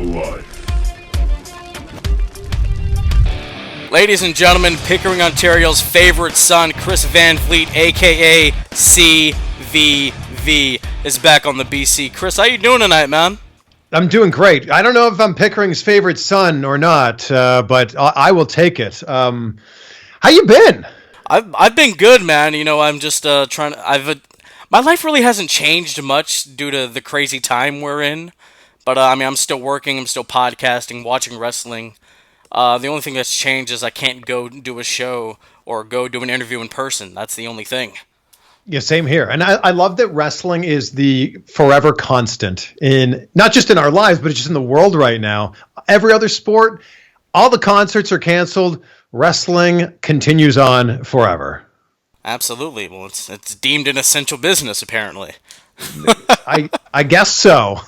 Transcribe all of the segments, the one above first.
life. Ladies and gentlemen, Pickering, Ontario's favorite son, Chris Van Vliet, a.k.a. CVV, is back on the BC. Chris, how you doing tonight, man? I'm doing great. I don't know if I'm Pickering's favorite son or not, but I will take it. How you been? I've been good, man. You know, I'm just trying to... my life really hasn't changed much due to the crazy time we're in. But, I mean, I'm still working, I'm still podcasting, watching wrestling. The only thing that's changed is I can't go do a show or go do an interview in person. That's the only thing. Yeah, same here. And I love that wrestling is the forever constant in not just in our lives, but just in the world right now. Every other sport, all the concerts are canceled. Wrestling continues on forever. Absolutely. Well, it's deemed an essential business, apparently. I guess so.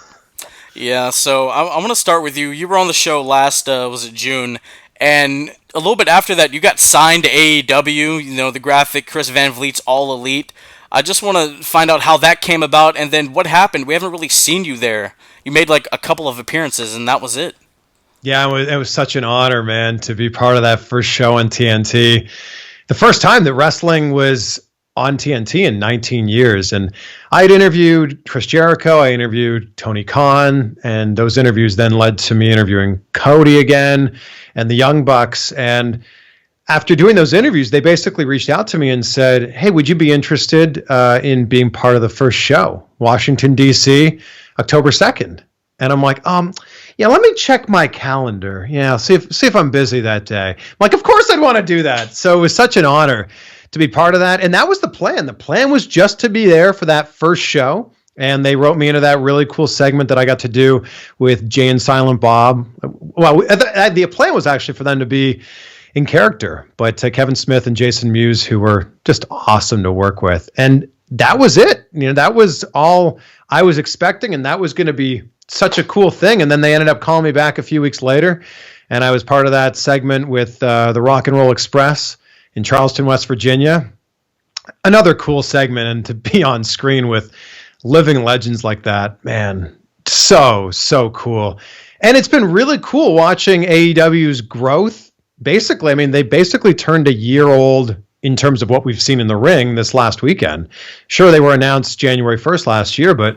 Yeah, so I want to start with you. You were on the show last, was it June? And a little bit after that, you got signed to AEW, you know, the graphic Chris Van Vliet's All Elite. I just want to find out how that came about, and then what happened. We haven't really seen you there. You made like a couple of appearances, and that was it. Yeah, it was such an honor, man, to be part of that first show on TNT. The first time that wrestling was on TNT in 19 years. And I had interviewed Chris Jericho, I interviewed Tony Khan, and those interviews then led to me interviewing Cody again and the Young Bucks. And after doing those interviews, they basically reached out to me and said, hey, would you be interested in being part of the first show, Washington, D.C., October 2nd? And I'm like, yeah, let me check my calendar. Yeah, see if I'm busy that day. I'm like, of course I'd want to do that. So it was such an honor to be part of that. And that was the plan. The plan was just to be there for that first show. And they wrote me into that really cool segment that I got to do with Jay and Silent Bob. Well, the plan was actually for them to be in character, but Kevin Smith and Jason Mewes, who were just awesome to work with. And that was it. You know, that was all I was expecting. And that was going to be such a cool thing. And then they ended up calling me back a few weeks later. And I was part of that segment with the Rock and Roll Express in Charleston, West Virginia. Another cool segment, and to be on screen with living legends like that, man, so cool. And it's been really cool watching AEW's growth. Basically, I mean, they basically turned a year old in terms of what we've seen in the ring this last weekend. Sure, they were announced January 1st last year, but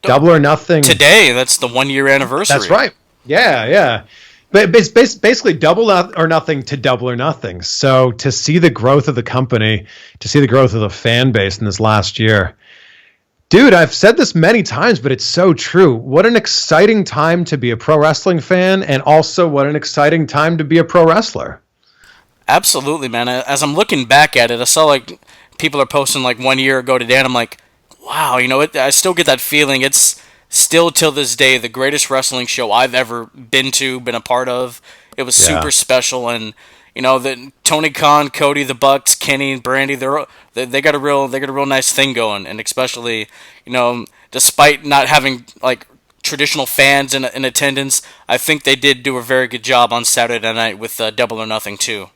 Double or Nothing. Today, that's the 1 year anniversary. That's right. Yeah. But it's basically Double or Nothing to Double or Nothing. So to see the growth of the company, to see the growth of the fan base in this last year, dude, I've said this many times, but it's so true. What an exciting time to be a pro wrestling fan, and also what an exciting time to be a pro wrestler. Absolutely, man. As I'm looking back at it, I saw like people are posting like 1 year ago today, and I'm like, wow, you know, I still get that feeling. It's still till this day the greatest wrestling show I've ever been a part of. It was super special, and you know that Tony Khan, Cody, the Bucks, Kenny, and Brandy, they got a real nice thing going, and especially, you know, despite not having like traditional fans in attendance, I think they did do a very good job on Saturday night with Double or Nothing too.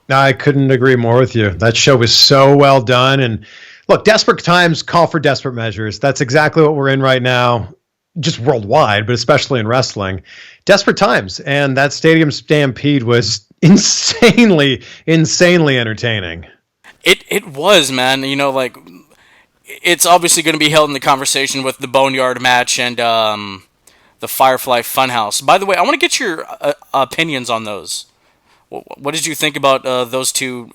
I couldn't agree more with you. That show was so well done, and look, desperate times call for desperate measures. That's exactly what we're in right now, just worldwide, but especially in wrestling. Desperate times. And that Stadium Stampede was insanely entertaining. It was, man. You know, like, it's obviously going to be held in the conversation with the Boneyard match and the Firefly Funhouse. By the way, I want to get your opinions on those. What did you think about those two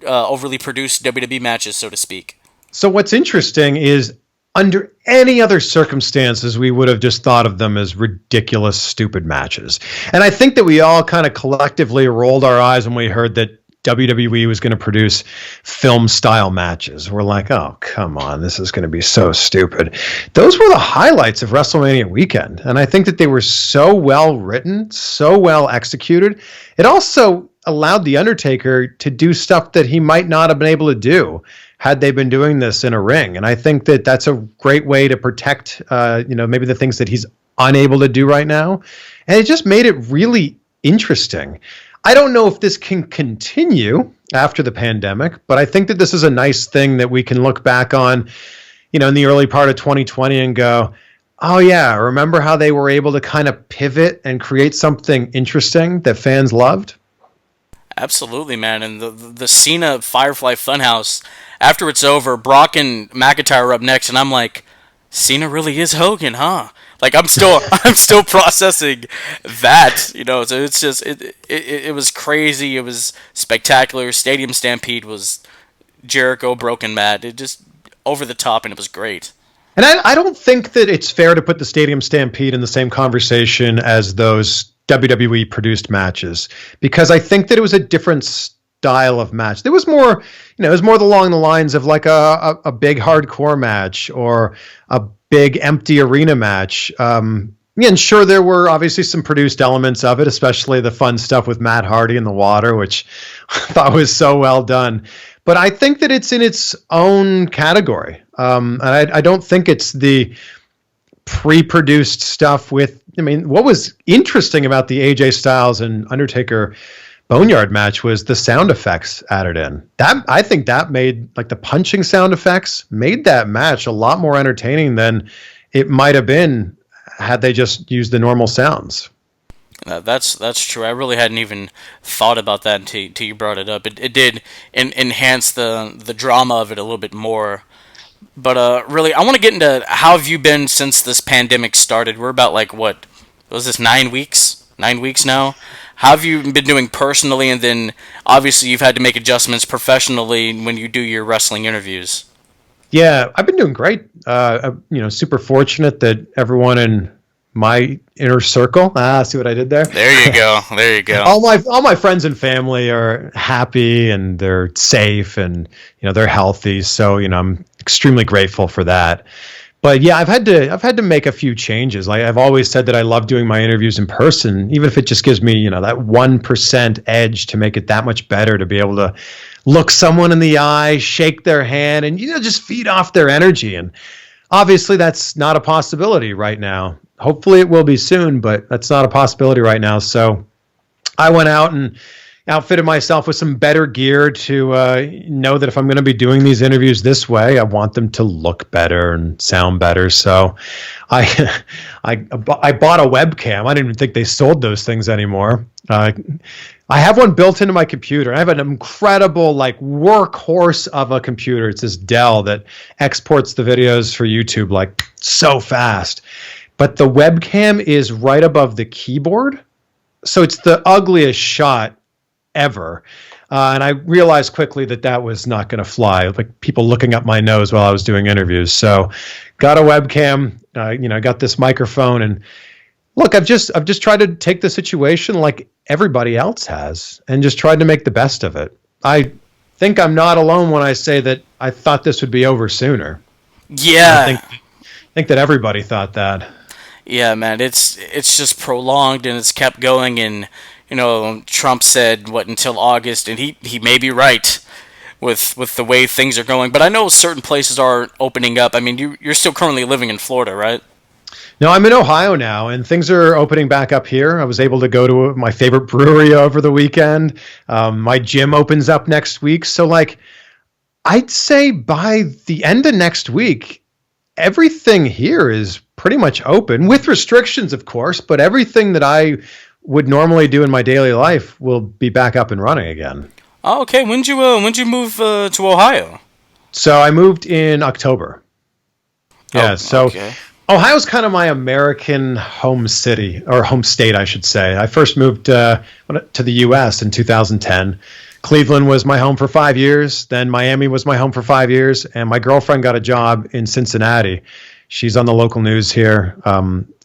overly produced WWE matches, so to speak? So what's interesting is under any other circumstances, we would have just thought of them as ridiculous, stupid matches. And I think that we all kind of collectively rolled our eyes when we heard that WWE was going to produce film-style matches. We're like, oh, come on, this is going to be so stupid. Those were the highlights of WrestleMania weekend. And I think that they were so well written, so well executed. It also allowed The Undertaker to do stuff that he might not have been able to do had they been doing this in a ring. And I think that that's a great way to protect, maybe the things that he's unable to do right now. And it just made it really interesting. I don't know if this can continue after the pandemic, but I think that this is a nice thing that we can look back on, in the early part of 2020 and go, Oh yeah, remember how they were able to kind of pivot and create something interesting that fans loved? Absolutely, man. And the Cena Firefly Funhouse, after it's over, Brock and McIntyre are up next, and I'm like, Cena really is Hogan, huh? Like I'm still I'm still processing that, So it's just it was crazy. It was spectacular. Stadium Stampede was Jericho broken mad. It just over the top, and it was great. And I don't think that it's fair to put the Stadium Stampede in the same conversation as those WWE produced matches, because I think that it was a different style of match. There was more, it was more along the lines of like a big hardcore match or a big empty arena match. Yeah, and sure, there were obviously some produced elements of it, especially the fun stuff with Matt Hardy in the water, which I thought was so well done. But I think that it's in its own category. And I don't think it's the pre-produced stuff what was interesting about the AJ Styles and Undertaker Boneyard match was the sound effects added in. I think that made, like, the punching sound effects made that match a lot more entertaining than it might have been had they just used the normal sounds. That's true. I really hadn't even thought about that until you brought it up. It did enhance the drama of it a little bit more. But really, I want to get into how have you been since this pandemic started. We're about, like, what was this, 9 weeks? 9 weeks now. How have you been doing personally, and then obviously you've had to make adjustments professionally when you do your wrestling interviews. Yeah, I've been doing great. Super fortunate that everyone in my inner circle. See what I did there? There you go. There you go. All my friends and family are happy and they're safe and they're healthy. So I'm extremely grateful for that. But yeah, I've had to make a few changes. Like I've always said that I love doing my interviews in person, even if it just gives me that 1% edge to make it that much better, to be able to look someone in the eye, shake their hand, and just feed off their energy. And obviously that's not a possibility right now. Hopefully it will be soon, but that's not a possibility right now. So I went out and outfitted myself with some better gear to know that if I'm going to be doing these interviews this way, I want them to look better and sound better. So I bought a webcam. I didn't even think they sold those things anymore. I have one built into my computer. I have an incredible workhorse of a computer. It's this Dell that exports the videos for YouTube so fast. But the webcam is right above the keyboard. So it's the ugliest shot ever. And I realized quickly that was not going to fly. Like people looking up my nose while I was doing interviews. So got a webcam, got this microphone, and look, I've just tried to take the situation like everybody else has and just tried to make the best of it. I think I'm not alone when I say that I thought this would be over sooner. Yeah. I think that everybody thought that. Yeah, man, it's just prolonged and it's kept going, and Trump said until August, and he may be right with the way things are going. But I know certain places are opening up. I mean, you're still currently living in Florida, right? No, I'm in Ohio now, and things are opening back up here. I was able to go to my favorite brewery over the weekend. My gym opens up next week, so I'd say by the end of next week, everything here is pretty much open, with restrictions, of course, but everything that I would normally do in my daily life will be back up and running again. Oh, okay. When'd you move to Ohio? So I moved in October. Yeah, okay. Ohio's kind of my American home city, or home state, I should say. I first moved to the U.S. in 2010. Cleveland was my home for 5 years. Then Miami was my home for 5 years. And my girlfriend got a job in Cincinnati. She's on the local news here.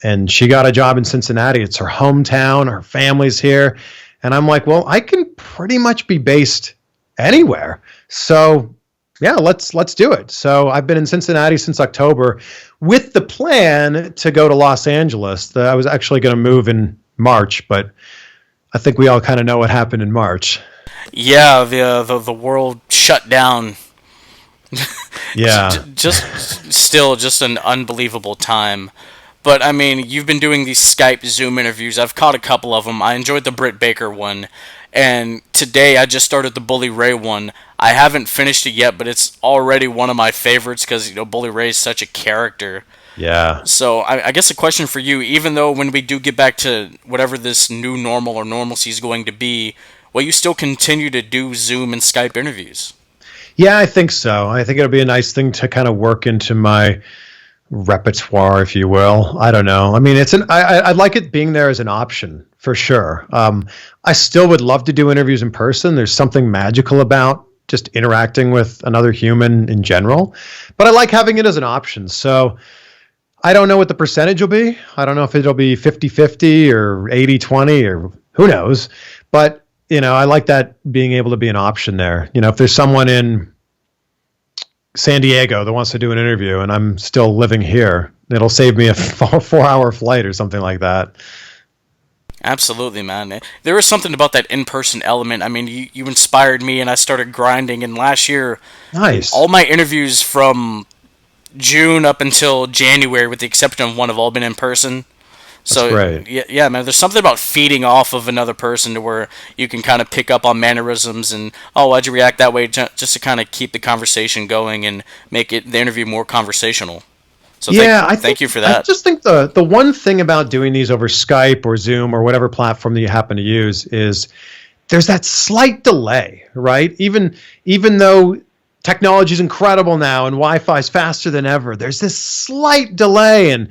And she got a job in Cincinnati. It's her hometown. Her family's here. And I'm like, well, I can pretty much be based anywhere. So yeah, let's do it. So I've been in Cincinnati since October with the plan to go to Los Angeles. I was actually going to move in March, but I think we all kind of know what happened in March. Yeah, the world shut down. Yeah. Just an unbelievable time. But I mean, you've been doing these Skype Zoom interviews. I've caught a couple of them. I enjoyed the Britt Baker one, and today I just started the Bully Ray one. I haven't finished it yet, but it's already one of my favorites because Bully Ray's such a character. Yeah. So I guess a question for you, even though when we do get back to whatever this new normal or normalcy is going to be, will you still continue to do Zoom and Skype interviews? Yeah, I think so. I think it'll be a nice thing to kind of work into my repertoire, if you will. I don't know. I mean, I'd like it being there as an option for sure. I still would love to do interviews in person. There's something magical about just interacting with another human in general, but I like having it as an option. So I don't know what the percentage will be. I don't know if it'll be 50-50 or 80-20 or who knows, but I like that being able to be an option there. If there's someone in San Diego that wants to do an interview and I'm still living here, it'll save me a 4-hour flight or something like that. Absolutely, man. There is something about that in-person element. I mean, you inspired me, and I started grinding. And last year, nice. All my interviews from June up until January, with the exception of one, have all been in person. So, That's great. Yeah, man. There's something about feeding off of another person to where you can kind of pick up on mannerisms and, oh, why'd you react that way? Just to kind of keep the conversation going and make the interview more conversational. So thank you for that. I just think the one thing about doing these over Skype or Zoom or whatever platform that you happen to use is there's that slight delay, right? Even though technology is incredible now and Wi-Fi is faster than ever, there's this slight delay, and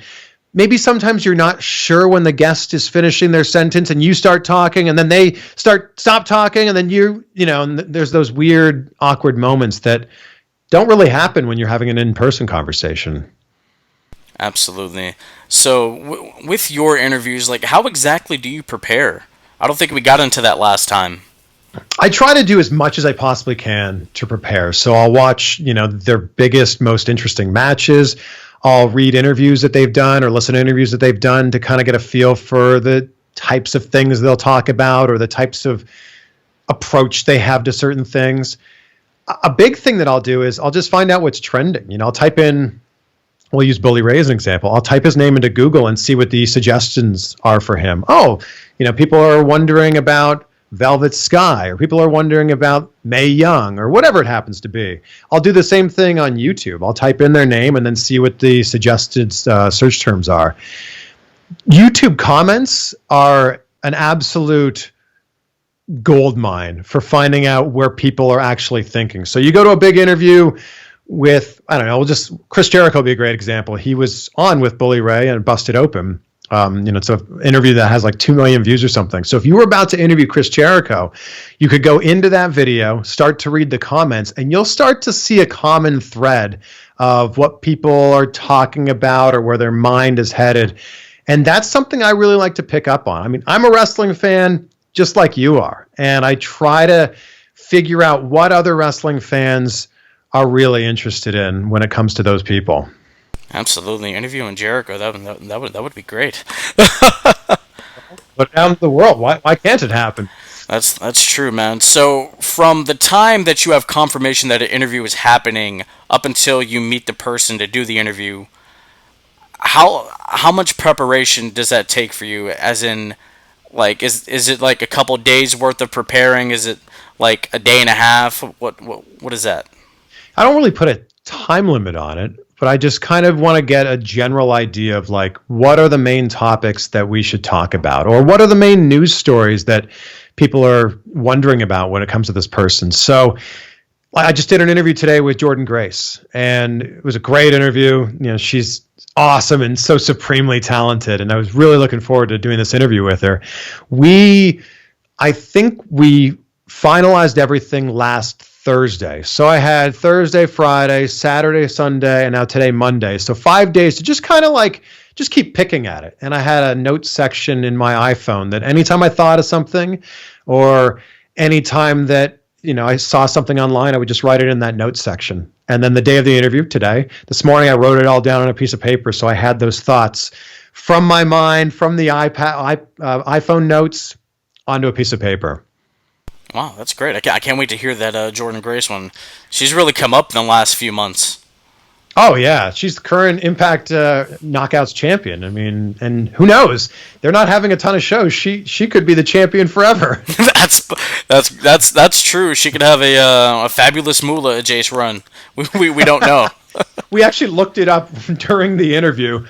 maybe sometimes you're not sure when the guest is finishing their sentence and you start talking and then they stop talking, and then and there's those weird, awkward moments that don't really happen when you're having an in-person conversation. Absolutely. So, with your interviews, how exactly do you prepare? I don't think we got into that last time. I try to do as much as I possibly can to prepare. So I'll watch, their biggest, most interesting matches. I'll read interviews that they've done or listen to interviews that they've done to kind of get a feel for the types of things they'll talk about or the types of approach they have to certain things. A big thing that I'll do is I'll just find out what's trending. I'll type in, we'll use Bully Ray as an example. I'll type his name into Google and see what the suggestions are for him. Oh, people are wondering about Velvet Sky, or people are wondering about Mae Young, or whatever it happens to be. I'll do the same thing on YouTube. I'll type in their name and then see what the suggested search terms are. YouTube comments are an absolute gold mine for finding out where people are actually thinking. So you go to a big interview with, I don't know, Chris Jericho would be a great example. He was on with Bully Ray and Busted Open. It's an interview that has 2 million views or something. So if you were about to interview Chris Jericho, you could go into that video, start to read the comments, and you'll start to see a common thread of what people are talking about or where their mind is headed. And that's something I really like to pick up on. I mean, I'm a wrestling fan just like you are, and I try to figure out what other wrestling fans are really interested in when it comes to those people. Absolutely, interviewing Jericho, that would be great. But down the world, why can't it happen? That's true, man. So from the time that you have confirmation that an interview is happening up until you meet the person to do the interview, how much preparation does that take for you? As in, is it a couple days worth of preparing? Is it a day and a half? What is that? I don't really put a time limit on it, but I just kind of want to get a general idea of what are the main topics that we should talk about, or what are the main news stories that people are wondering about when it comes to this person. So I just did an interview today with Jordynne Grace, and it was a great interview. She's awesome and so supremely talented, and I was really looking forward to doing this interview with her. I think we finalized everything last Thursday. So I had Thursday, Friday, Saturday, Sunday, and now today, Monday. So 5 days to just kind of just keep picking at it. And I had a notes section in my iPhone that anytime I thought of something, or anytime that, I saw something online, I would just write it in that notes section. And then the day of the interview this morning, I wrote it all down on a piece of paper. So I had those thoughts from my mind, from the iPhone notes onto a piece of paper. Wow, that's great. I can't wait to hear that Jordynne Grace one. She's really come up in the last few months. Oh yeah, she's the current Impact Knockouts champion. I mean, and who knows? They're not having a ton of shows. She could be the champion forever. That's true. She could have a fabulous Moolah Jace run. We don't know. We actually looked it up during the interview.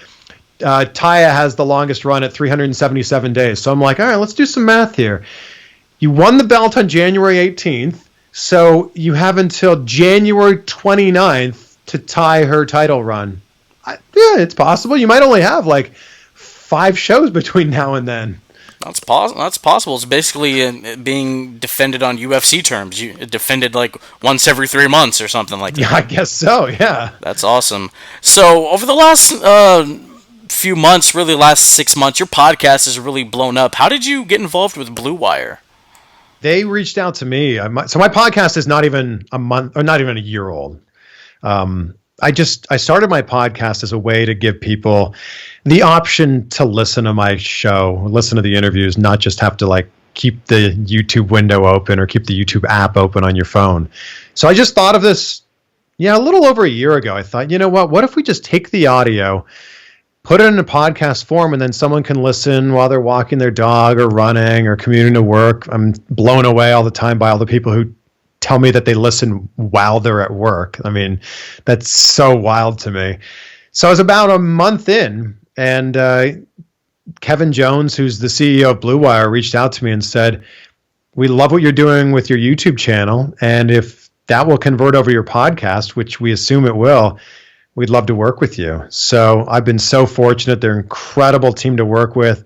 Taya has the longest run at 377 days. So I'm like, all right, let's do some math here. You won the belt on January 18th, so you have until January 29th to tie her title run. Yeah, it's possible. You might only have like 5 shows between now and then. That's possible. It's basically being defended on UFC terms. You defended like once every 3 months or something like that. Yeah, I guess so. Yeah. That's awesome. So over the last few months, really last 6 months, your podcast has really blown up. How did you get involved with Bluewire? They reached out to me. So my podcast is not even a month or not even a year old. I started my podcast as a way to give people the option to listen to my show, listen to the interviews, not just have to like keep the YouTube window open or keep the YouTube app open on your phone. So I just thought of this, a little over a year ago. I thought, you know what if we just take the audio, put it in a podcast form, and then someone can listen while they're walking their dog or running or commuting to work. I'm blown away all the time by all the people who tell me that they listen while they're at work. I mean, that's so wild to me. So I was about a month in, and Kevin Jones, who's the CEO of Bluewire, reached out to me and said, we love what you're doing with your YouTube channel, and if that will convert over your podcast, which we assume it will, we'd love to work with you. So I've been so fortunate. They're an incredible team to work with.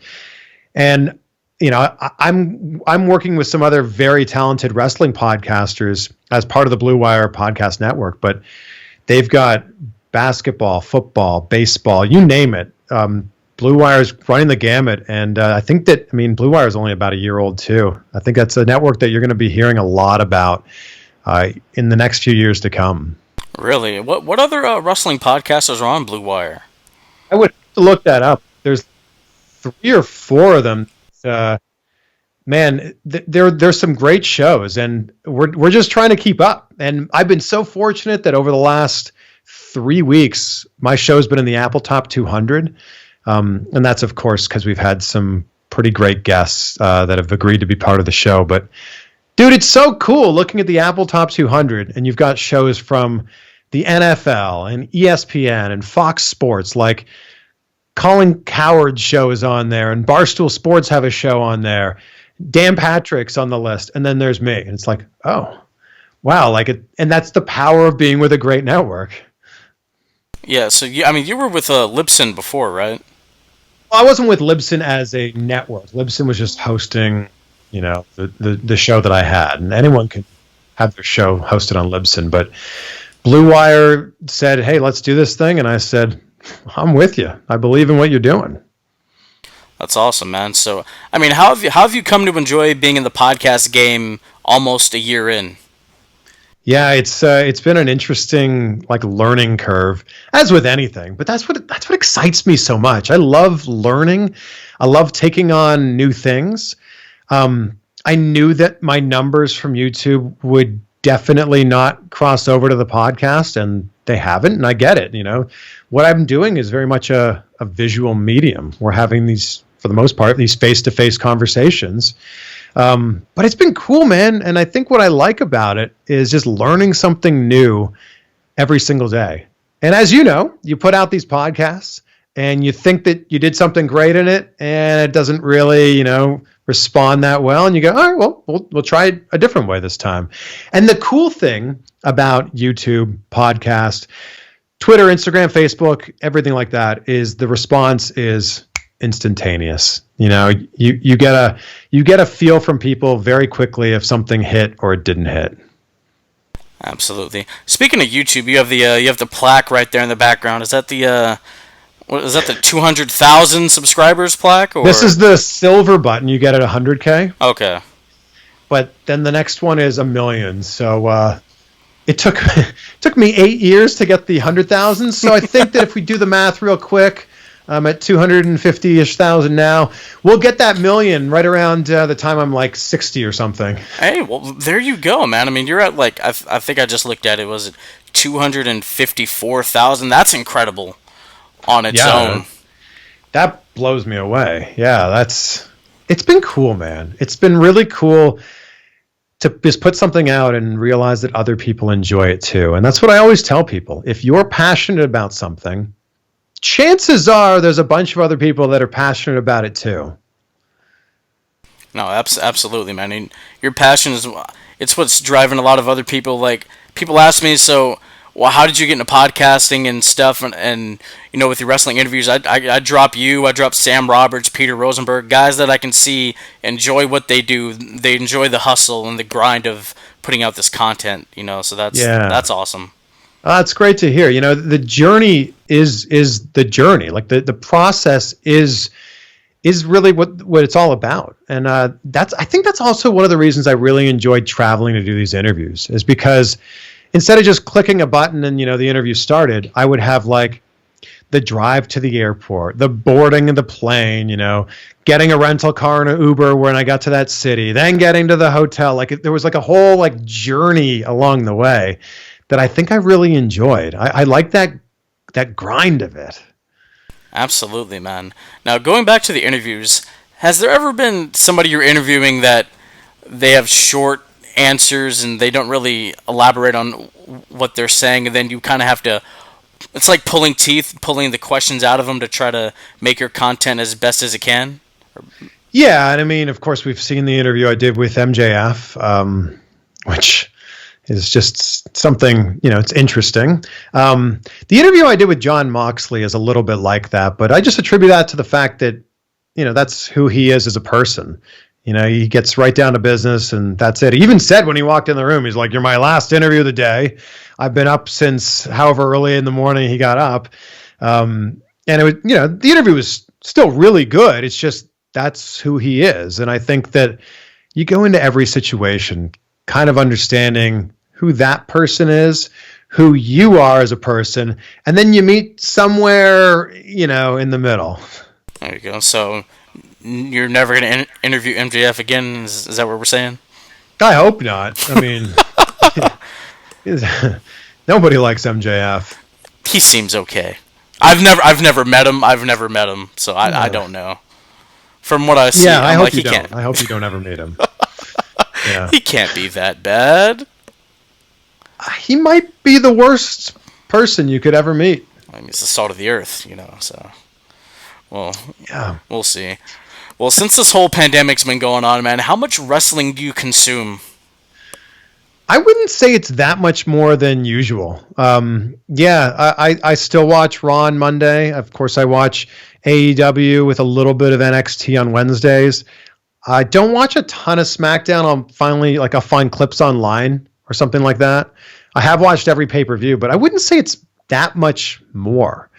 And I'm working with some other very talented wrestling podcasters as part of the Bluewire podcast network, but they've got basketball, football, baseball, you name it. Bluewire is running the gamut, and Bluewire is only about a year old too. I think that's a network that you're going to be hearing a lot about in the next few years to come. Really? What other wrestling podcasters are on Bluewire? I would have to look that up. There's 3 or 4 of them. There's some great shows, and we're just trying to keep up. And I've been so fortunate that over the last 3 weeks, my show's been in the Apple Top 200, and that's of course because we've had some pretty great guests that have agreed to be part of the show. But dude, it's so cool looking at the Apple Top 200, and you've got shows from the NFL and ESPN and Fox Sports, like Colin Cowherd's show is on there, and Barstool Sports have a show on there. Dan Patrick's on the list, and then there's me. And it's like, oh, wow, and that's the power of being with a great network. Yeah, so you were with Libsyn before, right? Well, I wasn't with Libsyn as a network. Libsyn was just hosting, the show that I had, and anyone could have their show hosted on Libsyn. But Bluewire said, hey, let's do this thing, and I said, I'm with you. I believe in what you're doing. That's awesome, man. So, how have you come to enjoy being in the podcast game almost a year in? Yeah, it's been an interesting learning curve, as with anything. But that's what excites me so much. I love learning. I love taking on new things. I knew that my numbers from YouTube would definitely not cross over to the podcast, and they haven't, and I get it. What I'm doing is very much a visual medium. We're having these, for the most part, these face-to-face conversations. But it's been cool, man. And I think what I like about it is just learning something new every single day. And as you know, you put out these podcasts and you think that you did something great in it, and it doesn't really, respond that well. And you go, all right, well, we'll try it a different way this time. And the cool thing about YouTube, podcast, Twitter, Instagram, Facebook, everything like that is the response is instantaneous. You get a feel from people very quickly if something hit or it didn't hit. Absolutely. Speaking of YouTube, you have the plaque right there in the background. Is that the 200,000 subscribers plaque? Or? This is the silver button you get at 100K. Okay. But then the next one is 1 million. So it took me 8 years to get the 100,000. So I think that if we do the math real quick, I'm at 250-ish thousand now. We'll get that million right around the time I'm 60 or something. Hey, well, there you go, man. You're at I think I just looked at it. Was it 254,000. That's incredible on its own. That blows me away. Yeah, it's been cool, man. It's been really cool to just put something out and realize that other people enjoy it too. And that's what I always tell people. If you're passionate about something, chances are there's a bunch of other people that are passionate about it too. No, absolutely, man. I mean, your passion it's what's driving a lot of other people. Like, people ask me, so, well, how did you get into podcasting and stuff? And you know, with your wrestling interviews, I drop you, I drop Sam Roberts, Peter Rosenberg, guys that I can see enjoy what they do. They enjoy the hustle and the grind of putting out this content, you know, so that's awesome. It's great to hear. You know, the journey is the journey. Like, the process is really what it's all about. And I think that's also one of the reasons I really enjoyed traveling to do these interviews, is because instead of just clicking a button and, you know, the interview started, I would have like the drive to the airport, the boarding of the plane, you know, getting a rental car and an Uber when I got to that city, then getting to the hotel. Like, there was like a whole like journey along the way that I think I really enjoyed. I like that grind of it. Absolutely, man. Now, going back to the interviews, has there ever been somebody you're interviewing that they have short answers and they don't really elaborate on what they're saying, and then you kind of have to, it's like pulling teeth, pulling the questions out of them to try to make your content as best as it can? Yeah, and I mean, of course, we've seen the interview I did with MJF, which is just something, you know, it's interesting. The interview I did with John Moxley is a little bit like that, but I just attribute that to the fact that, you know, that's who he is as a person. You know, he gets right down to business, and that's it. He even said when he walked in the room, he's like, "You're my last interview of the day. I've been up since however early in the morning he got up." And it was, you know, the interview was still really good. It's just, that's who he is. And I think that you go into every situation kind of understanding who that person is, who you are as a person, and then you meet somewhere, you know, in the middle. There you go. So you're never going to interview MJF again? Is that what we're saying? I hope not. I mean, nobody likes MJF. He seems okay. I've never met him, so I don't know. From what I see, I hope you don't. I hope you don't ever meet him. Yeah. He can't be that bad. He might be the worst person you could ever meet. I mean, it's the salt of the earth, you know, so. Well, yeah, we'll see. Well, since this whole pandemic's been going on, man, how much wrestling do you consume? I wouldn't say it's that much more than usual. I still watch Raw on Monday. Of course, I watch AEW with a little bit of NXT on Wednesdays. I don't watch a ton of SmackDown. I'll find clips online or something like that. I have watched every pay-per-view, but I wouldn't say it's that much more.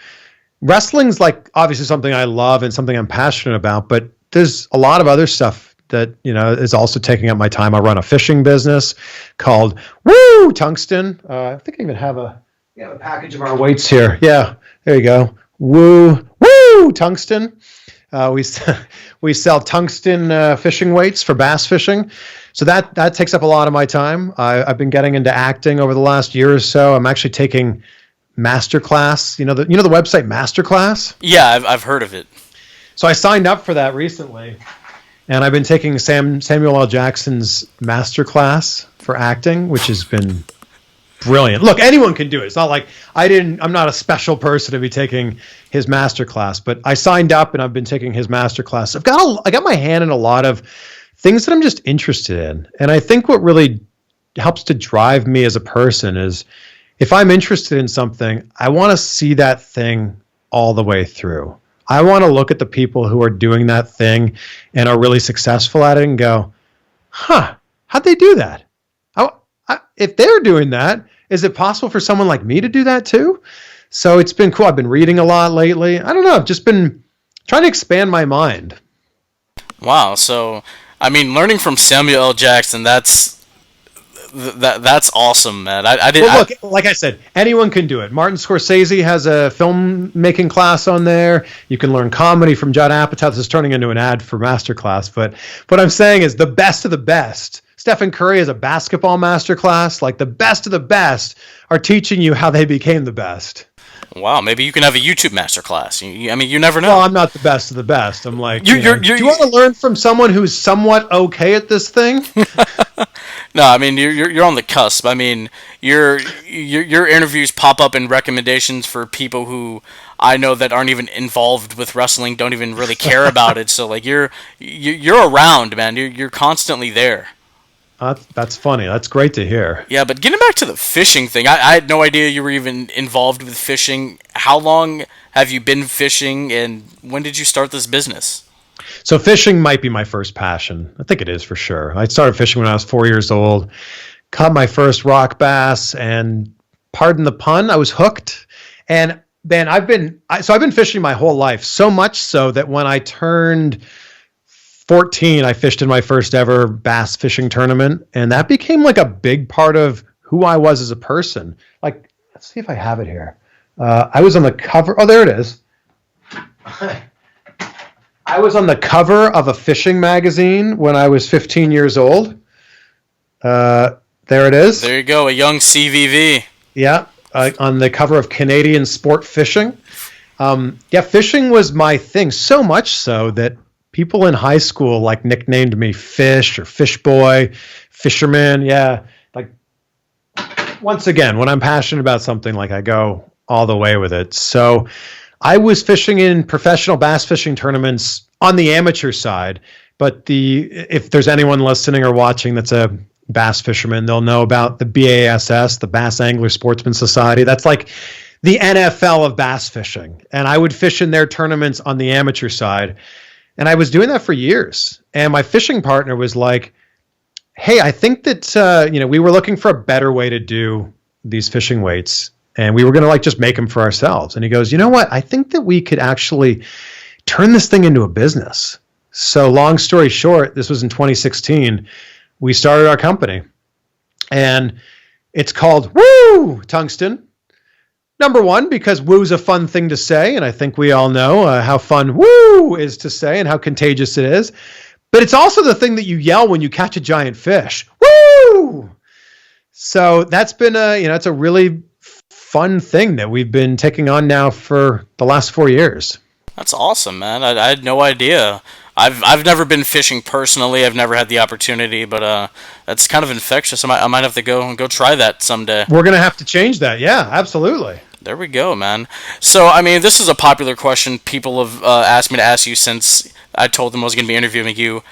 Wrestling's like obviously something I love and something I'm passionate about, but there's a lot of other stuff that, you know, is also taking up my time. I run a fishing business called Woo Tungsten. I think I even have a package of our weights here. Yeah, there you go. Woo Tungsten. We sell tungsten fishing weights for bass fishing. So that takes up a lot of my time. I've been getting into acting over the last year or so. I'm actually taking Masterclass. You know the website Masterclass? Yeah, I've heard of it. So I signed up for that recently, and I've been taking Samuel L. Jackson's Masterclass for acting, which has been brilliant. Look, anyone can do it. It's not like I'm not a special person to be taking his Masterclass, but I signed up and I've been taking his Masterclass. I got my hand in a lot of things that I'm just interested in. And I think what really helps to drive me as a person is if I'm interested in something, I want to see that thing all the way through. I want to look at the people who are doing that thing and are really successful at it and go, how'd they do that? If they're doing that, is it possible for someone like me to do that too? So it's been cool. I've been reading a lot lately. I don't know. I've just been trying to expand my mind. Wow. So, I mean, learning from Samuel L. Jackson, that's awesome, man. Look, like I said, anyone can do it. Martin Scorsese has a filmmaking class on there. You can learn comedy from Judd Apatow. This is turning into an ad for Masterclass. But what I'm saying is the best of the best Stephen Curry has a basketball masterclass. Like the best of the best are teaching you how they became the best. Wow, maybe you can have a YouTube masterclass. I mean, you never know. Well, I'm not the best of the best. I'm like, do you want you're to learn from someone who's somewhat okay at this thing? No, I mean you're on the cusp. I mean your interviews pop up in recommendations for people who I know that aren't even involved with wrestling, don't even really care about it. So like you're around, man. You're constantly there. That's funny. That's great to hear. Yeah, but getting back to the fishing thing, I had no idea you were even involved with fishing. How long have you been fishing, and when did you start this business? So fishing might be my first passion. I think it is for sure. I started fishing when I was 4 years old, caught my first rock bass, and pardon the pun, I was hooked. And man, I've been fishing my whole life, so much so that when I turned 14, I fished in my first ever bass fishing tournament, and that became like a big part of who I was as a person. Like, let's see if I have it here. I was on the cover. Oh, there it is. I was on the cover of a fishing magazine when I was 15 years old. There it is. There you go, a young CVV. Yeah, on the cover of Canadian Sport Fishing. Fishing was my thing, so much so that people in high school like nicknamed me Fish or Fish Boy, Fisherman. Yeah, like once again, when I'm passionate about something, like I go all the way with it. So I was fishing in professional bass fishing tournaments on the amateur side, but if there's anyone listening or watching that's a bass fisherman, they'll know about the BASS, the Bass Angler Sportsman Society. That's like the NFL of bass fishing. And I would fish in their tournaments on the amateur side. And I was doing that for years. And my fishing partner was like, hey, I think that, we were looking for a better way to do these fishing weights. And we were going to just make them for ourselves. And he goes, you know what? I think that we could actually turn this thing into a business. So long story short, this was in 2016. We started our company. And it's called Woo Tungsten. Number one, because woo's a fun thing to say, and I think we all know how fun woo is to say and how contagious it is. But it's also the thing that you yell when you catch a giant fish. Woo! So that's been it's a really fun thing that we've been taking on now for the last 4 years. That's awesome, man. I had no idea. I've never been fishing personally. I've never had the opportunity, but that's kind of infectious. I might have to go try that someday. We're gonna have to change that. Yeah, absolutely. There we go, man. So, I mean, this is a popular question people have asked me to ask you since I told them I was going to be interviewing you.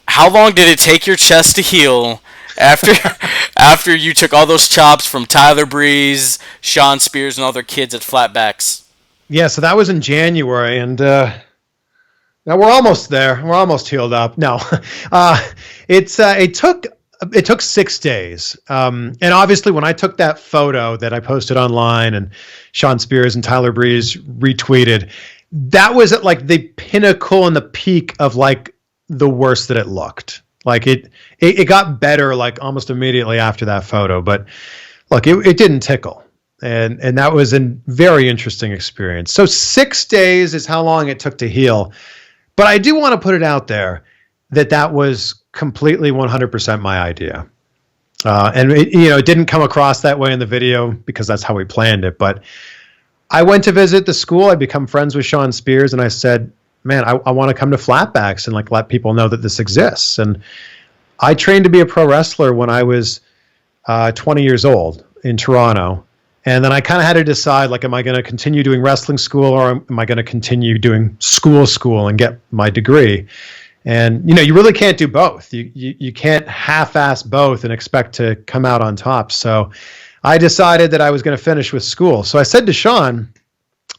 How long did it take your chest to heal after you took all those chops from Tyler Breeze, Sean Spears, and other kids at Flatbacks? Yeah, so that was in January, and now we're almost there. We're almost healed up. No, it took 6 days. And obviously when I took that photo that I posted online and Sean Spears and Tyler Breeze retweeted, that was at like the pinnacle and the peak of like the worst that it looked. Like it got better like almost immediately after that photo, but look, it didn't tickle. And that was a very interesting experience. So 6 days is how long it took to heal. But I do want to put it out there that was completely 100% my idea. And it didn't come across that way in the video because that's how we planned it. But I went to visit the school. I become friends with Sean Spears, and I said, man, I want to come to Flatbacks and like let people know that this exists. And I trained to be a pro wrestler when I was 20 years old in Toronto. And then I kind of had to decide, like, am I going to continue doing wrestling school or am I going to continue doing school and get my degree? And, you really can't do both. You can't half-ass both and expect to come out on top. So I decided that I was going to finish with school. So I said to Sean,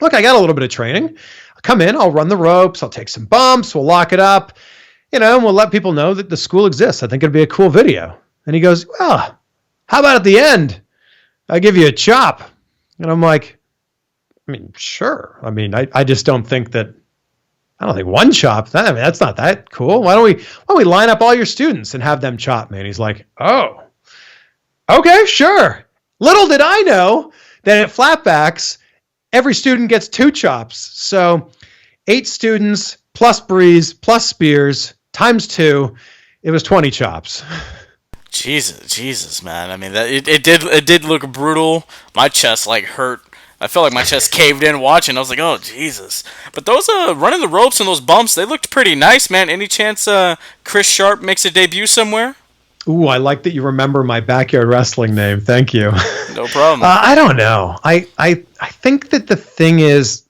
look, I got a little bit of training. I'll come in, I'll run the ropes, I'll take some bumps, we'll lock it up, and we'll let people know that the school exists. I think it'd be a cool video. And he goes, well, how about at the end? I'll give you a chop. And I'm like, I mean, sure. I mean, I just don't think one chop. That's not that cool. Why don't we line up all your students and have them chop me? And he's like, oh, okay, sure. Little did I know that at Flatbacks, every student gets 2 chops. So 8 students plus Breeze plus Spears times 2, it was 20 chops. Jesus, man. I mean, it did look brutal. My chest like hurt. I felt like my chest caved in watching. I was like, oh Jesus. But those running the ropes and those bumps, they looked pretty nice, man. Any chance Chris Sharp makes a debut somewhere? Ooh, I like that you remember my backyard wrestling name. Thank you. No problem. I don't know. I think that the thing is,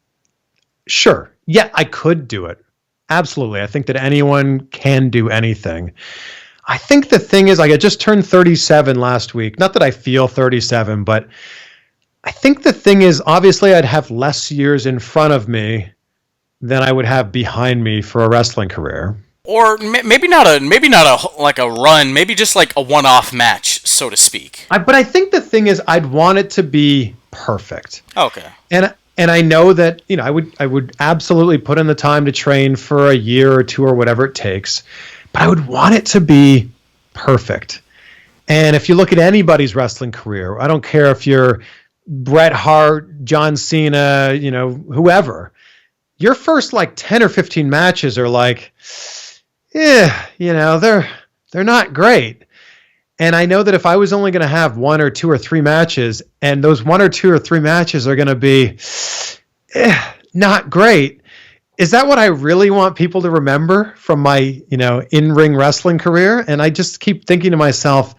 sure, yeah, I could do it. Absolutely. I think that anyone can do anything. I think the thing is, like, I just turned 37 last week. Not that I feel 37, but I think the thing is, obviously, I'd have less years in front of me than I would have behind me for a wrestling career. Or maybe not like a run, maybe just like a one-off match, so to speak. But I think the thing is, I'd want it to be perfect. Okay. And I know that, you know, I would absolutely put in the time to train for a year or two or whatever it takes, but I would want it to be perfect. And if you look at anybody's wrestling career, I don't care if you're Bret Hart, John Cena, you know, whoever, your first like 10 or 15 matches are like, yeah, you know, they're not great. And I know that if I was only going to have one or two or three matches, and those one or two or three matches are going to be not great, is that what I really want people to remember from my, you know, in-ring wrestling career? And I just keep thinking to myself,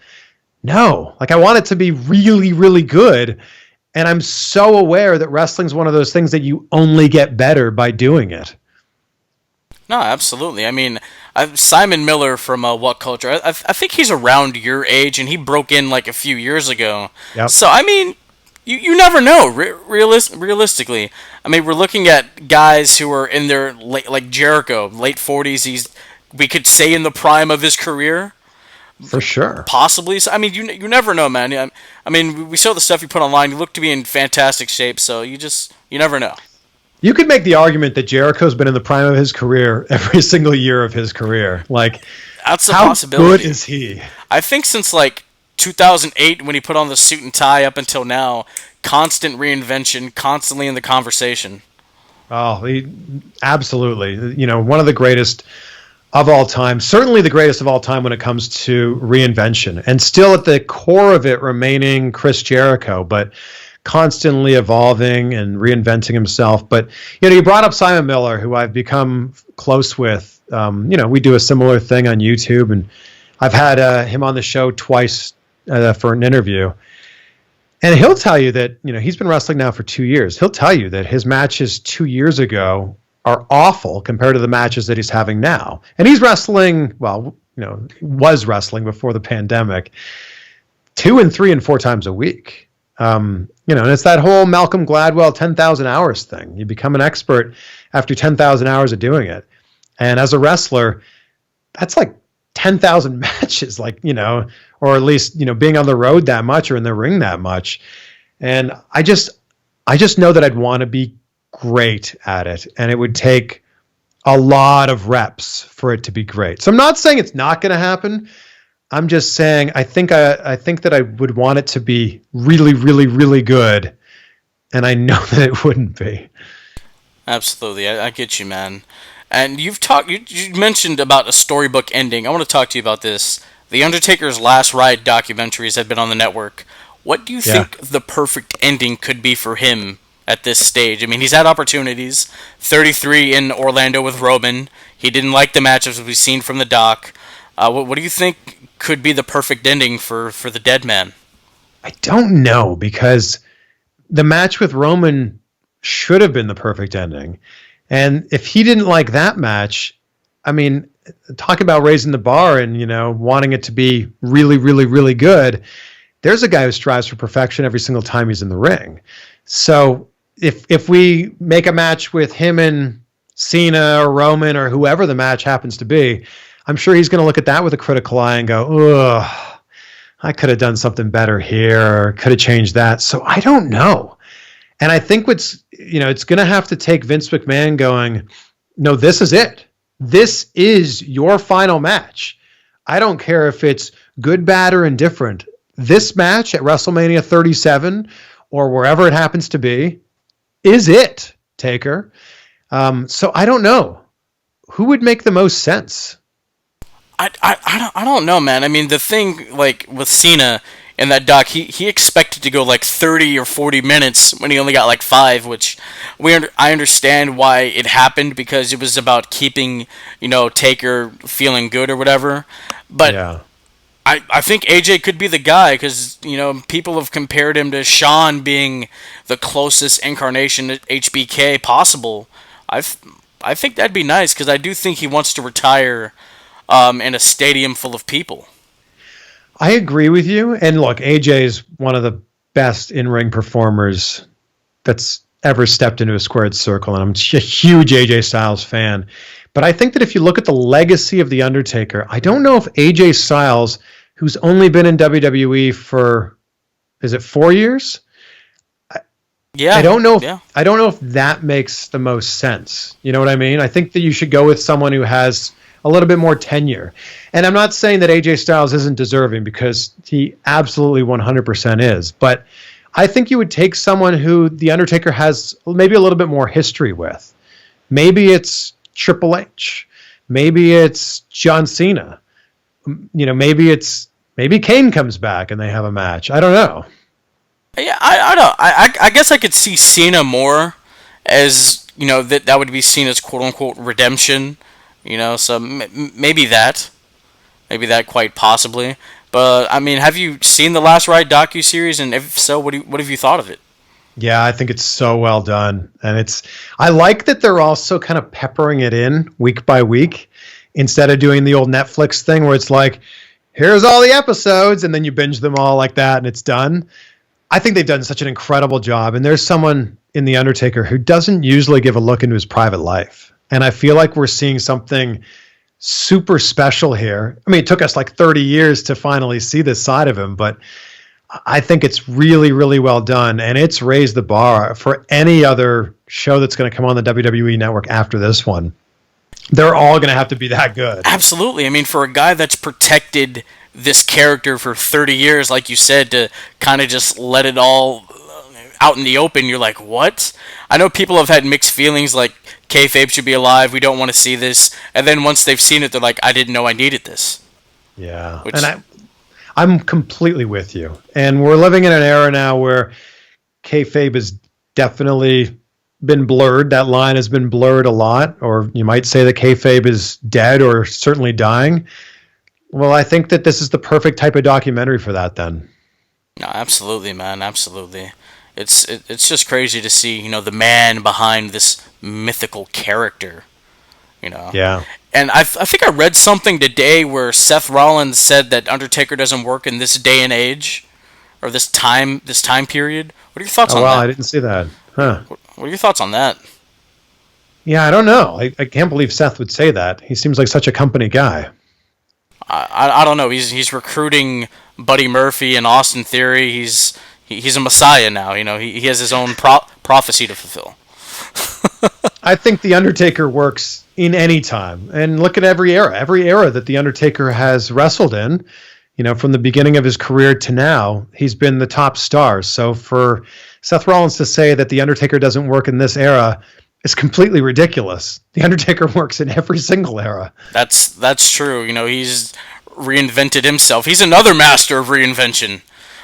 no, like I want it to be really, really good. And I'm so aware that wrestling's one of those things that you only get better by doing it. No, absolutely. I mean, Simon Miller from What Culture, I think he's around your age, and he broke in like a few years ago. Yep. So, I mean, you never know, realistically. I mean, we're looking at guys who are in their, like Jericho, late 40s. We could say in the prime of his career. For sure. Possibly. So, I mean, you never know, man. I mean, we saw the stuff you put online. You look to be in fantastic shape, so you never know. You could make the argument that Jericho's been in the prime of his career every single year of his career. Like, that's a how possibility. good is he? I think since like 2008, when he put on the suit and tie, up until now, constant reinvention, constantly in the conversation. Oh, absolutely. You know, one of the greatest of all time, certainly the greatest of all time when it comes to reinvention, and still at the core of it remaining Chris Jericho, but constantly evolving and reinventing himself. But, you know, you brought up Simon Miller, who I've become close with. You know, we do a similar thing on YouTube, and I've had him on the show twice for an interview. And he'll tell you that, you know, he's been wrestling now for 2 years. He'll tell you that his matches 2 years ago are awful compared to the matches that he's having now. And he's wrestling, well, you know, was wrestling before the pandemic 2 and 3 and 4 times a week. You know, and it's that whole Malcolm Gladwell 10,000 hours thing. You become an expert after 10,000 hours of doing it. And as a wrestler, that's like 10,000 matches, like, you know, or at least, you know, being on the road that much or in the ring that much. And I just know that I'd want to be great at it. And it would take a lot of reps for it to be great. So I'm not saying it's not going to happen. I'm just saying I think that I would want it to be really, really, really good, and I know that it wouldn't be. Absolutely, I get you, man. And you mentioned about a storybook ending. I want to talk to you about this. The Undertaker's Last Ride documentaries have been on the network. What do you think the perfect ending could be for him at this stage? I mean, he's had opportunities. 33 in Orlando with Roman. He didn't like the matches we've seen from the doc. What do you think could be the perfect ending for the dead man? I don't know, because the match with Roman should have been the perfect ending. And if he didn't like that match, I mean, talk about raising the bar and, you know, wanting it to be really, really, really good. There's a guy who strives for perfection every single time he's in the ring. So if we make a match with him and Cena or Roman or whoever the match happens to be, I'm sure he's going to look at that with a critical eye and go, ugh, I could have done something better here, or could have changed that. So I don't know. And I think it's going to have to take Vince McMahon going, no, this is it. This is your final match. I don't care if it's good, bad, or indifferent. This match at WrestleMania 37 or wherever it happens to be is it, Taker. So I don't know. Who would make the most sense? I don't know, man. I mean, the thing like with Cena in that doc, he expected to go like 30 or 40 minutes when he only got like 5, which I understand why it happened because it was about keeping, Taker feeling good or whatever. But Yeah. I think AJ could be the guy because, people have compared him to Shawn being the closest incarnation to HBK possible. I think that'd be nice because I do think he wants to retire in a stadium full of people. I agree with you. And look, AJ is one of the best in-ring performers that's ever stepped into a squared circle. And I'm a huge AJ Styles fan. But I think that if you look at the legacy of The Undertaker, I don't know if AJ Styles, who's only been in WWE for, is it 4 years? Yeah. I don't know if that makes the most sense. You know what I mean? I think that you should go with someone who has a little bit more tenure. And I'm not saying that AJ Styles isn't deserving because he absolutely 100% is. But I think you would take someone who The Undertaker has maybe a little bit more history with. Maybe it's Triple H. Maybe it's John Cena. Maybe Kane comes back and they have a match. I don't know. Yeah, I don't. I guess I could see Cena more as that would be Cena's quote unquote redemption. So maybe that quite possibly. But I mean, have you seen the Last Ride docuseries? And if so, what have you thought of it? Yeah, I think it's so well done. And I like that they're also kind of peppering it in week by week instead of doing the old Netflix thing where it's like, here's all the episodes, and then you binge them all like that and it's done. I think they've done such an incredible job. And there's someone in The Undertaker who doesn't usually give a look into his private life. And I feel like we're seeing something super special here. I mean, it took us like 30 years to finally see this side of him, but I think it's really, really well done. And it's raised the bar for any other show that's going to come on the WWE network after this one. They're all going to have to be that good. Absolutely. I mean, for a guy that's protected this character for 30 years, like you said, to kind of just let it all out in the open, you're like, what? I know people have had mixed feelings, like, kayfabe should be alive, we don't want to see this. And then once they've seen it, they're like, I didn't know I needed this. Yeah. And I'm completely with you. And we're living in an era now where kayfabe has definitely been blurred. That line has been blurred a lot. Or you might say that kayfabe is dead or certainly dying. Well, I think that this is the perfect type of documentary for that then. No, absolutely, man. Absolutely. It's just crazy to see, the man behind this mythical character, Yeah. And I think I read something today where Seth Rollins said that Undertaker doesn't work in this day and age, or this time period. What are your thoughts on that? Wow, I didn't see that. Huh. What are your thoughts on that? Yeah, I don't know. I can't believe Seth would say that. He seems like such a company guy. I don't know. He's recruiting Buddy Murphy and Austin Theory. He's a messiah now. He has his own prophecy to fulfill. I think The Undertaker works in any time. And look at every era. Every era that The Undertaker has wrestled in, from the beginning of his career to now, he's been the top star. So for Seth Rollins to say that The Undertaker doesn't work in this era is completely ridiculous. The Undertaker works in every single era. That's true. He's reinvented himself. He's another master of reinvention.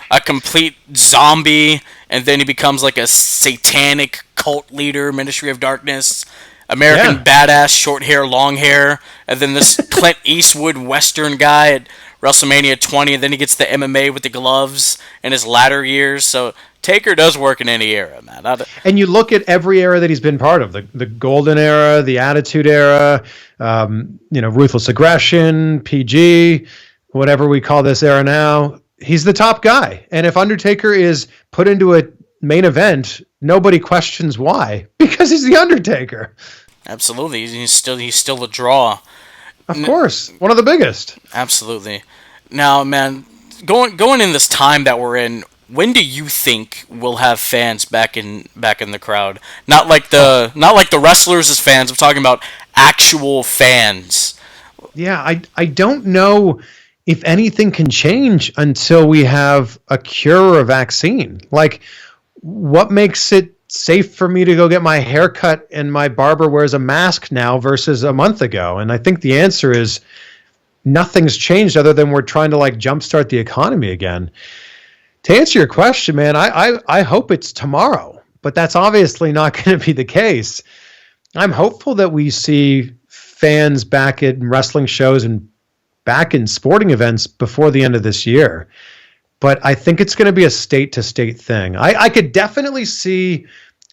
A complete zombie, and then he becomes like a satanic cult leader, Ministry of Darkness, American badass, short hair, long hair, and then this Clint Eastwood Western guy at WrestleMania 20, and then he gets the MMA with the gloves in his latter years. So Taker does work in any era, man. And you look at every era that he's been part of, the Golden Era, the Attitude Era, Ruthless Aggression, PG, whatever we call this era now. He's the top guy. And if Undertaker is put into a main event, nobody questions why. Because he's the Undertaker. Absolutely. He's still a draw. Of course. One of the biggest. Absolutely. Now, man, going in this time that we're in, when do you think we'll have fans back in the crowd? Not like the wrestlers as fans. I'm talking about actual fans. Yeah, I don't know if anything can change until we have a cure or a vaccine. Like, what makes it safe for me to go get my hair cut and my barber wears a mask now versus a month ago? And I think the answer is nothing's changed other than we're trying to like jumpstart the economy again. To answer your question, man, I hope it's tomorrow, but that's obviously not going to be the case. I'm hopeful that we see fans back at wrestling shows and back in sporting events before the end of this year. But I think it's going to be a state-to-state thing. I could definitely see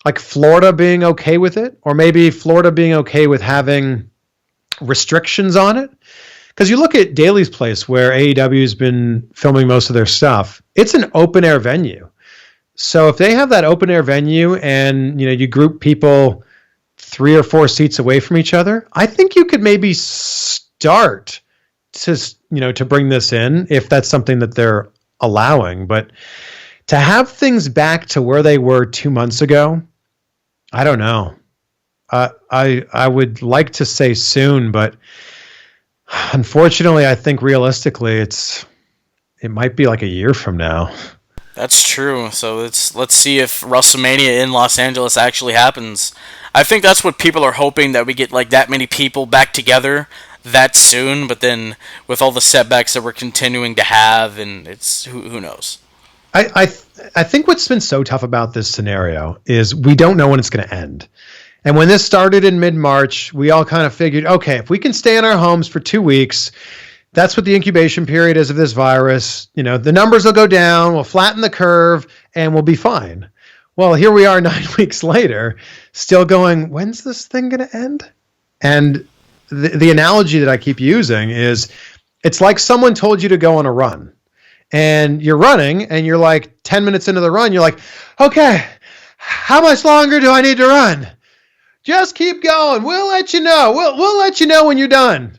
like Florida being okay with it, or maybe Florida being okay with having restrictions on it. Because you look at Daly's Place, where AEW has been filming most of their stuff, it's an open-air venue. So if they have that open-air venue and you group people 3 or 4 seats away from each other, I think you could maybe start to bring this in if that's something that they're allowing. But to have things back to where they were 2 months ago, I don't know. I would like to say soon, but unfortunately, I think realistically, it might be like a year from now. That's true. So let's see if WrestleMania in Los Angeles actually happens. I think that's what people are hoping, that we get like that many people back together that soon. But then with all the setbacks that we're continuing to have, and it's who knows. I think what's been so tough about this scenario is we don't know when it's going to end. And when this started in mid-March, we all kind of figured, okay, if we can stay in our homes for 2 weeks, that's what the incubation period is of this virus. The numbers will go down, we'll flatten the curve, and we'll be fine. Well, here we are 9 weeks later, still going, when's this thing going to end? And the analogy that I keep using is, it's like someone told you to go on a run. And you're running, and you're like 10 minutes into the run, you're like, okay, how much longer do I need to run? Just keep going. We'll let you know. We'll let you know when you're done.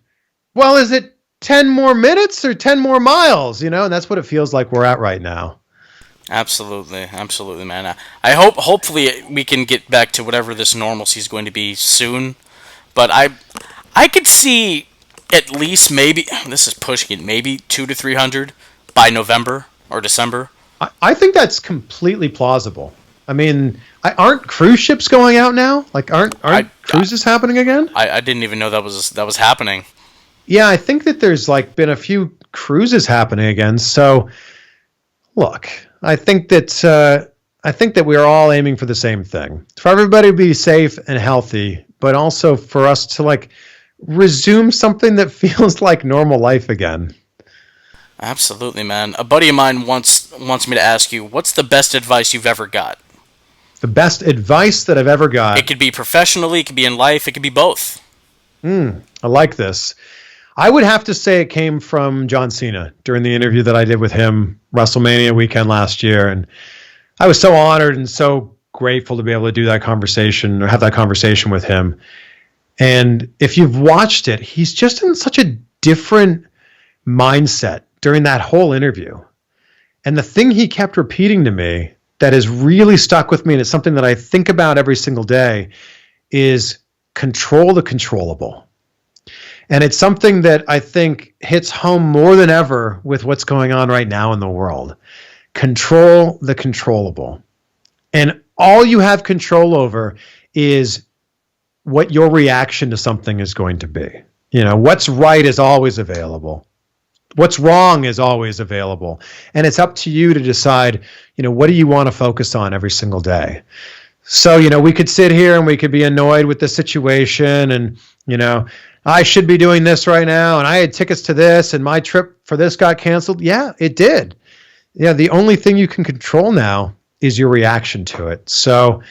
Well, is it 10 more minutes or 10 more miles? And that's what it feels like we're at right now. Absolutely, man. I hopefully we can get back to whatever this normalcy is going to be soon. But I could see at least, maybe, this is pushing it, maybe 200 to 300 by November or December. I think that's completely plausible. I mean, aren't cruise ships going out now? Like, aren't cruises happening again? I didn't even know that was happening. Yeah, I think that there's like been a few cruises happening again. So, look, I think that we are all aiming for the same thing: for everybody to be safe and healthy, but also for us to like resume something that feels like normal life again. Absolutely, man. A buddy of mine wants me to ask you, what's the best advice you've ever got? The best advice that I've ever got. It could be professionally, it could be in life, it could be both. I like this. I would have to say it came from John Cena during the interview that I did with him WrestleMania weekend last year. And I was so honored and so grateful to be able to do that conversation, or have that conversation with him. And if you've watched it, he's just in such a different mindset during that whole interview. And the thing he kept repeating to me that has really stuck with me, and it's something that I think about every single day, is control the controllable. And it's something that I think hits home more than ever with what's going on right now in the world. Control the controllable. And all you have control over is what your reaction to something is going to be. What's right is always available. What's wrong is always available. And it's up to you to decide, what do you want to focus on every single day? So, we could sit here and we could be annoyed with the situation and, I should be doing this right now, and I had tickets to this, and my trip for this got canceled. Yeah, it did. Yeah, the only thing you can control now is your reaction to it. So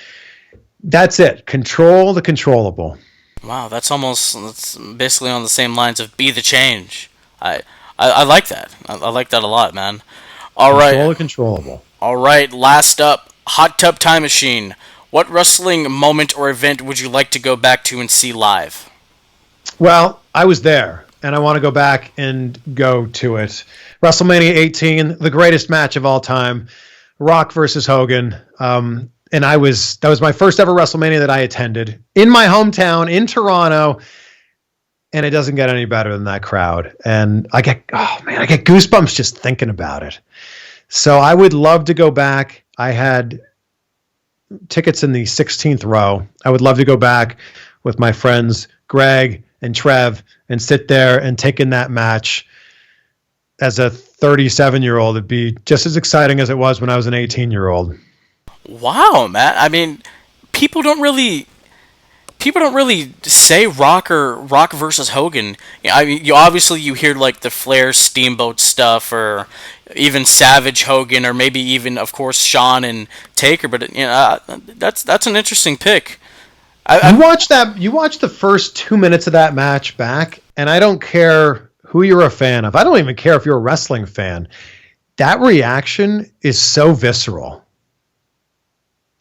that's it. Control the controllable. Wow, that's basically on the same lines of be the change. I like that. I like that a lot, man. All right. Control the controllable. All right, last up, Hot Tub Time Machine. What wrestling moment or event would you like to go back to and see live? Well, I was there, and I want to go back and go to it. WrestleMania 18, the greatest match of all time, Rock versus Hogan. And that was my first ever WrestleMania that I attended in my hometown in Toronto, and it doesn't get any better than that crowd. And I get goosebumps just thinking about it. So I would love to go back. I had tickets in the 16th row. I would love to go back with my friends Greg and Trev and sit there and take in that match as a 37-year-old. It'd be just as exciting as it was when I was an 18-year-old. Wow, Matt. I mean, people don't really say Rock versus Hogan. I mean, you hear like the Flair Steamboat stuff, or even Savage Hogan, or maybe even, of course, Shawn and Taker. But that's an interesting pick. You watch the first 2 minutes of that match back, and I don't care who you're a fan of. I don't even care if you're a wrestling fan. That reaction is so visceral.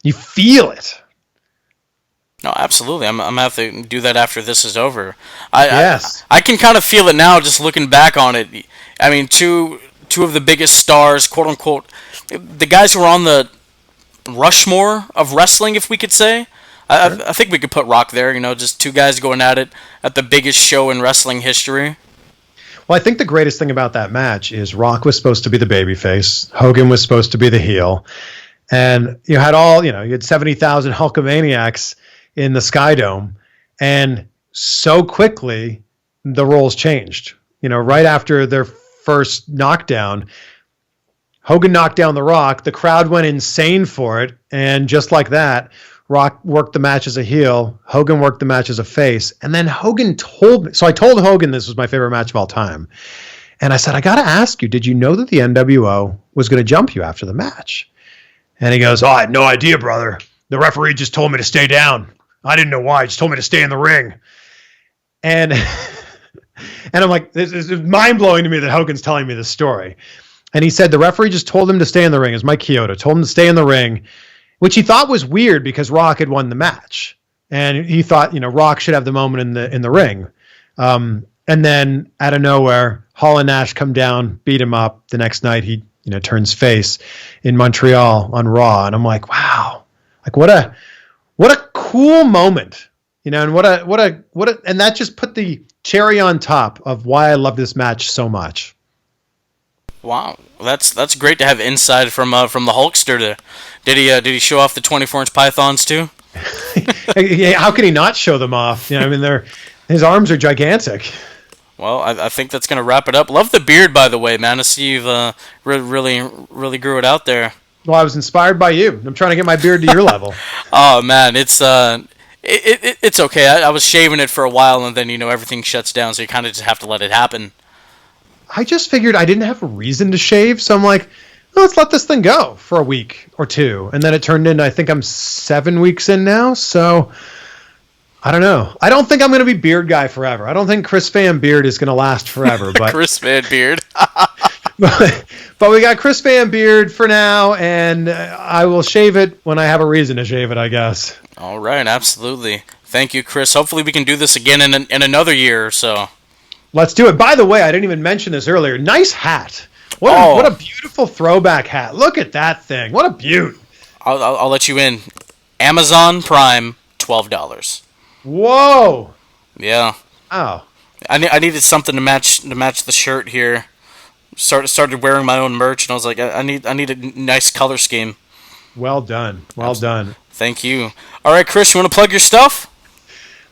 You feel it. No, absolutely. I'm gonna have to do that after this is over. Yes. I can kind of feel it now, just looking back on it. I mean, two of the biggest stars, quote unquote, the guys who are on the Rushmore of wrestling, if we could say. I think we could put Rock there. Just two guys going at it at the biggest show in wrestling history. Well, I think the greatest thing about that match is Rock was supposed to be the babyface. Hogan was supposed to be the heel. And you had you had 70,000 Hulkamaniacs in the Sky Dome. And so quickly, the roles changed. Right after their first knockdown, Hogan knocked down The Rock. The crowd went insane for it. And just like that, Rock worked the match as a heel. Hogan worked the match as a face. And then Hogan told me. So I told Hogan this was my favorite match of all time. And I said, I got to ask you, did you know that the NWO was going to jump you after the match? And he goes, I had no idea, brother. The referee just told me to stay down. I didn't know why. He just told me to stay in the ring. And and I'm like, this is mind-blowing to me that Hogan's telling me this story. And he said the referee just told him to stay in the ring. It was Mike Chioda. Told him to stay in the ring, which he thought was weird because Rock had won the match. And he thought, Rock should have the moment in the ring. And then out of nowhere, Hall and Nash come down, beat him up. The next night, he turns face in Montreal on Raw. And I'm like, wow, like what a cool moment, and and that just put the cherry on top of why I love this match so much. Wow, that's great to have insight from the Hulkster. Did he show off the 24-inch pythons too? Yeah, how can he not show them off? His arms are gigantic. Well, I think that's going to wrap it up. Love the beard, by the way, man. I see you've really grew it out there. Well, I was inspired by you. I'm trying to get my beard to your level. Oh, man, it's okay. I was shaving it for a while, and then, everything shuts down, so you kind of just have to let it happen. I just figured I didn't have a reason to shave, so I'm like, let's let this thing go for a week or two. And then it turned into, I think I'm 7 weeks in now, so I don't know. I don't think I'm going to be beard guy forever. I don't think Chris Van Beard is going to last forever. But Chris Van Beard. but we got Chris Van Beard for now, and I will shave it when I have a reason to shave it, I guess. All right, absolutely. Thank you, Chris. Hopefully we can do this again in another year or so. Let's do it. By the way, I didn't even mention this earlier. Nice hat. What a beautiful throwback hat. Look at that thing. What a beaut. I'll let you in. Amazon Prime, $12. Whoa. Yeah. Oh. I needed something to match the shirt here. Started wearing my own merch, and I was like, I need a nice color scheme. Well done. Well done. Thank you. All right, Chris, you want to plug your stuff?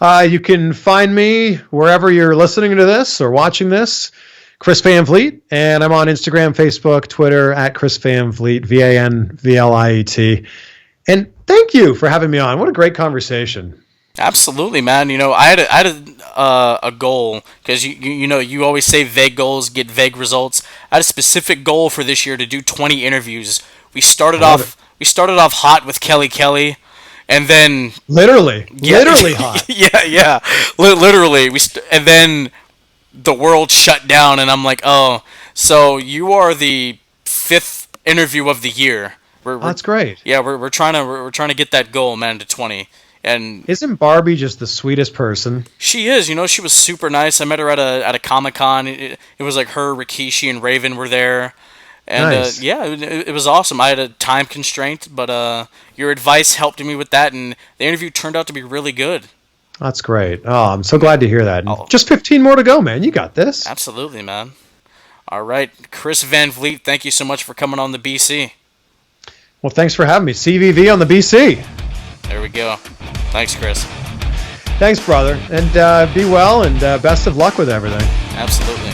You can find me wherever you're listening to this or watching this, Chris Van Vliet, and I'm on Instagram, Facebook, Twitter at Chris Van Vliet, VanVliet. And thank you for having me on. What a great conversation. Absolutely, man. I had a goal, because you always say vague goals get vague results. I had a specific goal for this year to do 20 interviews. We started off hot with Kelly, and then literally hot. yeah, literally. And then the world shut down, and I'm like, oh, so you are the 5th interview of the year. That's great. Yeah, we're trying to get that goal, man, to 20. And isn't Barbie just the sweetest person? She is. She was super nice. I met her at a Comic-Con. It was like her, Rikishi, and Raven were there. And nice. It was awesome. I had a time constraint, but your advice helped me with that, and the interview turned out to be really good. That's great. Oh, I'm so glad to hear that. Just 15 more to go, man. You got this. Absolutely, man. All right, Chris Van Vliet, thank you so much for coming on the BC. Well, thanks for having me. CVV on the BC. There we go. Thanks, Chris. Thanks, brother. And be well, and best of luck with everything. Absolutely.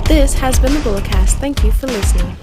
This has been the Bullcast. Thank you for listening.